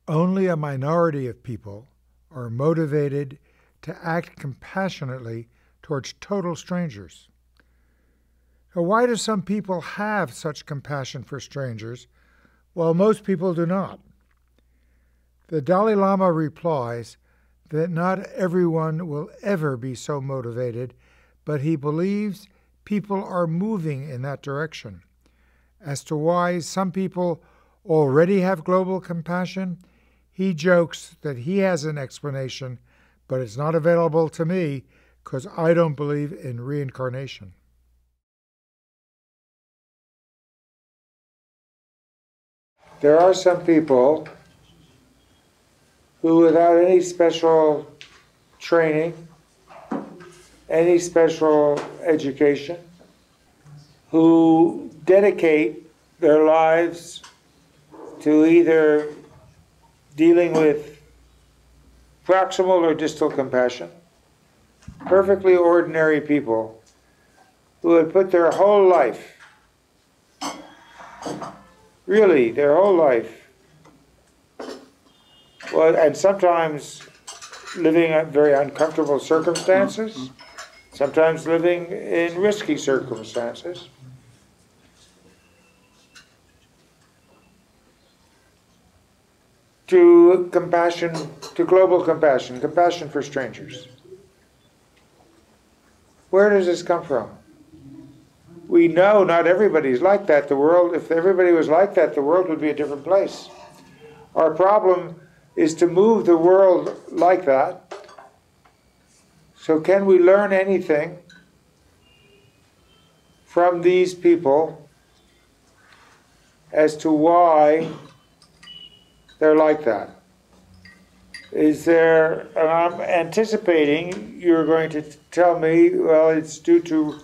only a minority of people are motivated to act compassionately towards total strangers. Now, why do some people have such compassion for strangers while most people do not? The Dalai Lama replies that not everyone will ever be so motivated, but he believes people are moving in that direction. As to why some people already have global compassion, he jokes that he has an explanation, but it's not available to me because I don't believe in reincarnation. There are some people who, without any special training, any special education, who dedicate their lives to either dealing with proximal or distal compassion, perfectly ordinary people who had put their whole life, really their whole life, well, and sometimes living in very uncomfortable circumstances, sometimes living in risky circumstances, to compassion, to global compassion, compassion for strangers. Where does this come from? We know not everybody's like that. The world, if everybody was like that, the world would be a different place. Our problem is to move the world like that. So can we learn anything from these people as to why they're like that? Is there, and I'm anticipating you're going to tell me, well, it's due to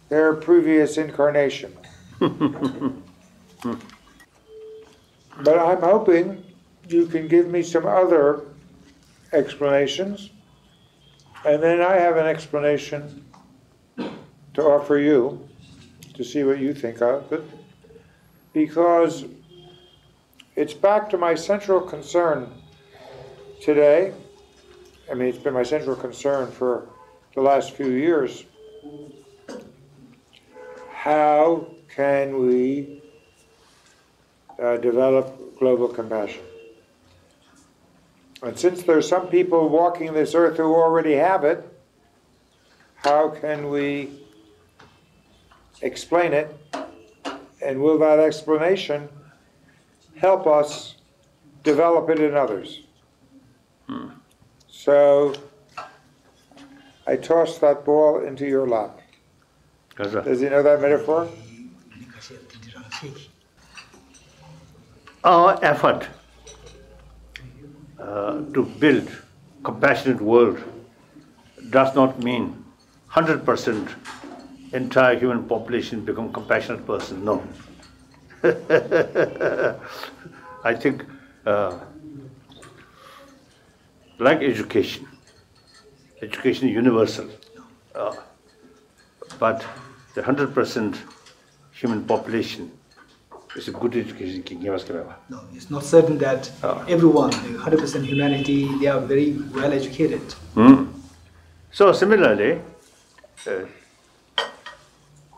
their previous incarnation. But I'm hoping you can give me some other explanations, and then I have an explanation to offer you to see what you think of it, because it's back to my central concern today. I mean, it's been my central concern for the last few years. How can we develop global compassion? And since there's some people walking this earth who already have it, how can we explain it? And will that explanation help us develop it in others? So I toss that ball into your lap. Does he know that metaphor? Our effort to build compassionate world does not mean 100% entire human population become compassionate person. No. I think like education is universal, but the 100% human population is a good education can give us. No, it's not certain that everyone, 100% humanity, they are very well educated. So similarly,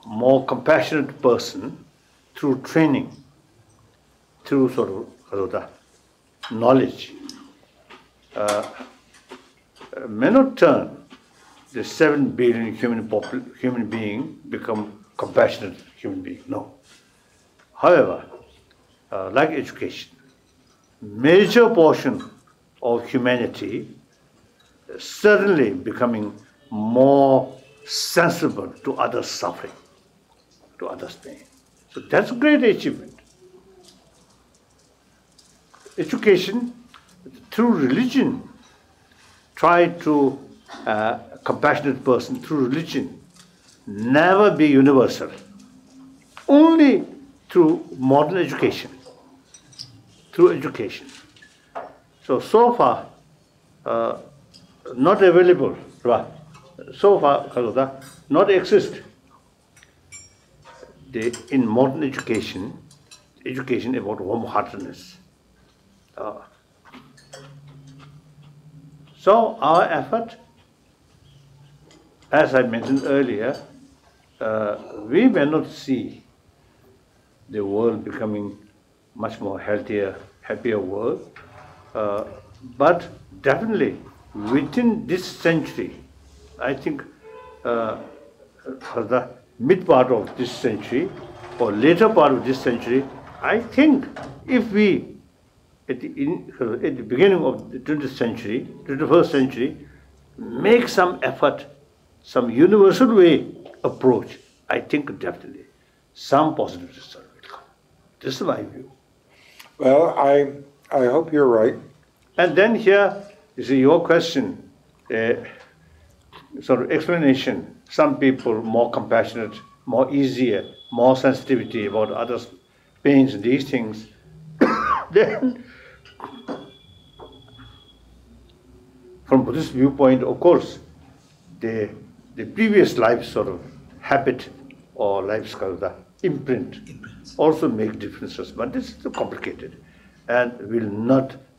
more compassionate person through training, through sort of knowledge, may not turn the 7 billion human being become compassionate human being. No. However, like education, major portion of humanity certainly becoming more sensible to others' suffering, to others' pain. So that's a great achievement. Education through religion, try to compassionate person through religion, never be universal. Only through modern education, through education. So far, not available, so far, not exist. In modern education about warm-heartedness, So our effort, as I mentioned earlier, we may not see the world becoming much more healthier, happier world, but definitely within this century, I think for the mid part of this century or later part of this century, I think if we, at the beginning of the 20th century, 21st century, make some effort, some universal way approach, I think definitely some positive result will come. This is my view. Well, I hope you're right. And then here, you see, your question, sort of explanation, some people more compassionate, more easier, more sensitivity about others' pains and these things. Then, from Buddhist viewpoint, of course, the previous life sort of habit or lifestyle, the imprint, also make differences, but this is too complicated and will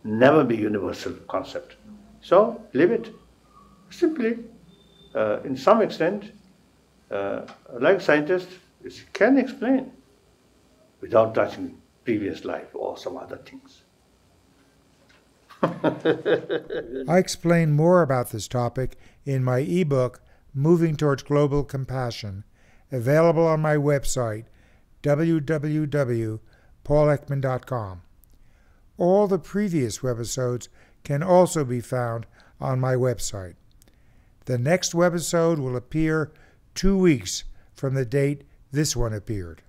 never be universal concept. So leave it. Simply, in some extent, like scientists can explain without touching previous life or some other things. I explain more about this topic in my ebook, Moving Towards Global Compassion, available on my website, www.paulekman.com. All the previous webisodes can also be found on my website. The next webisode will appear 2 weeks from the date this one appeared.